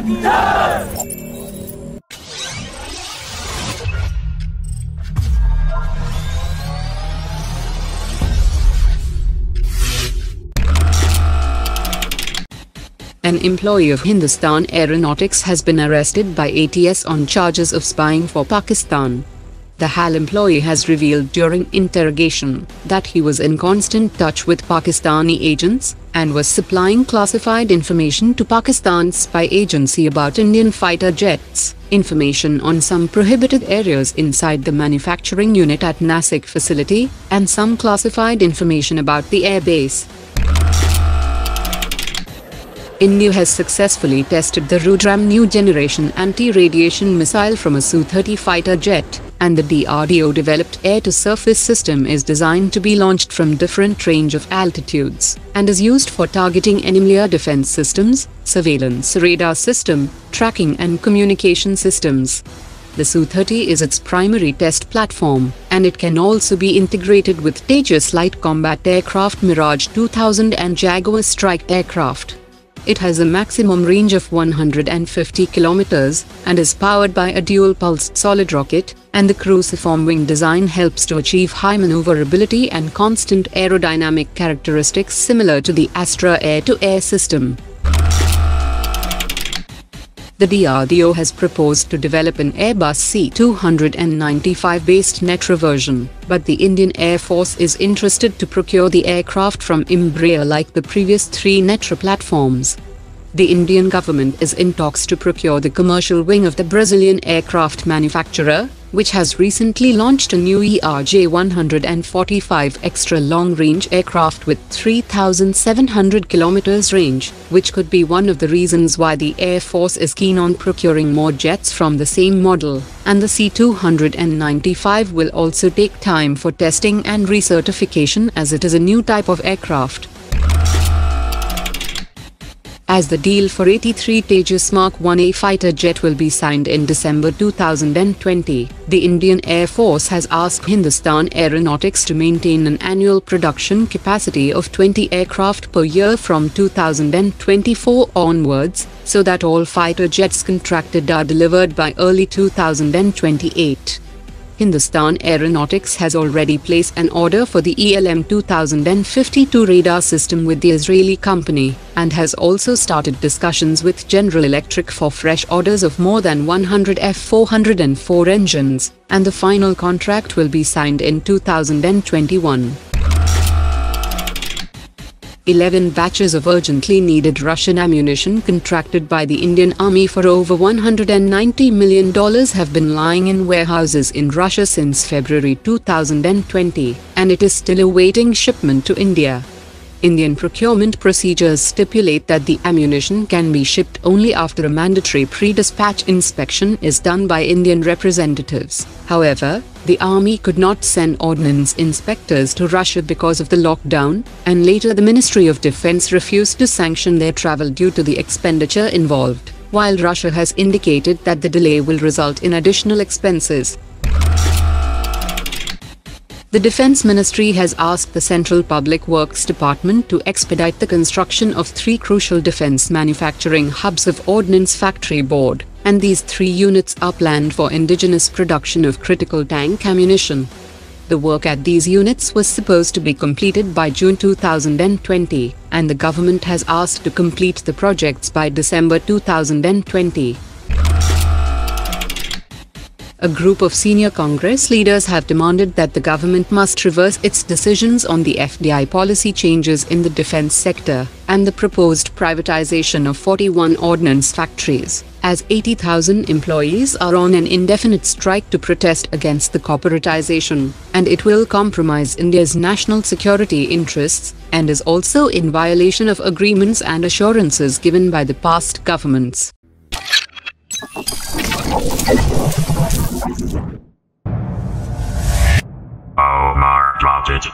An employee of Hindustan Aeronautics has been arrested by ATS on charges of spying for Pakistan. The HAL employee has revealed during interrogation that he was in constant touch with Pakistani agents and was supplying classified information to Pakistan's spy agency about Indian fighter jets, information on some prohibited areas inside the manufacturing unit at Nasik facility, and some classified information about the airbase. India has successfully tested the Rudram new generation anti-radiation missile from a Su-30 fighter jet, and the DRDO-developed air-to-surface system is designed to be launched from different range of altitudes, and is used for targeting enemy air defense systems, surveillance radar system, tracking and communication systems. The Su-30 is its primary test platform, and it can also be integrated with Tejas light combat aircraft Mirage 2000 and Jaguar strike aircraft. It has a maximum range of 150 kilometers and is powered by a dual-pulsed solid rocket, and the cruciform wing design helps to achieve high maneuverability and constant aerodynamic characteristics similar to the Astra air-to-air system. The DRDO has proposed to develop an Airbus C-295-based Netra version, but the Indian Air Force is interested to procure the aircraft from Embraer like the previous three Netra platforms. The Indian government is in talks to procure the commercial wing of the Brazilian aircraft manufacturer, which has recently launched a new ERJ-145XR long-range aircraft with 3,700 kilometers range, which could be one of the reasons why the Air Force is keen on procuring more jets from the same model, and the C-295 will also take time for testing and recertification as it is a new type of aircraft. As the deal for 83 Tejas Mark 1A fighter jet will be signed in December 2020, the Indian Air Force has asked Hindustan Aeronautics to maintain an annual production capacity of 20 aircraft per year from 2024 onwards, so that all fighter jets contracted are delivered by early 2028. Hindustan Aeronautics has already placed an order for the ELM 2052 radar system with the Israeli company, and has also started discussions with General Electric for fresh orders of more than 100 F404 engines, and the final contract will be signed in 2021. 11 batches of urgently needed Russian ammunition contracted by the Indian Army for over $190 million have been lying in warehouses in Russia since February 2020, and it is still awaiting shipment to India. Indian procurement procedures stipulate that the ammunition can be shipped only after a mandatory pre-dispatch inspection is done by Indian representatives. However, the army could not send ordnance inspectors to Russia because of the lockdown, and later the Ministry of Defense refused to sanction their travel due to the expenditure involved, while Russia has indicated that the delay will result in additional expenses. The Defense Ministry has asked the Central Public Works Department to expedite the construction of 3 crucial defense manufacturing hubs of Ordnance Factory Board, and these 3 units are planned for indigenous production of critical tank ammunition. The work at these units was supposed to be completed by June 2020, and the government has asked to complete the projects by December 2020. A group of senior Congress leaders have demanded that the government must reverse its decisions on the FDI policy changes in the defense sector, and the proposed privatization of 41 ordnance factories, as 80,000 employees are on an indefinite strike to protest against the corporatization, and it will compromise India's national security interests, and is also in violation of agreements and assurances given by the past governments. Omar dropped it.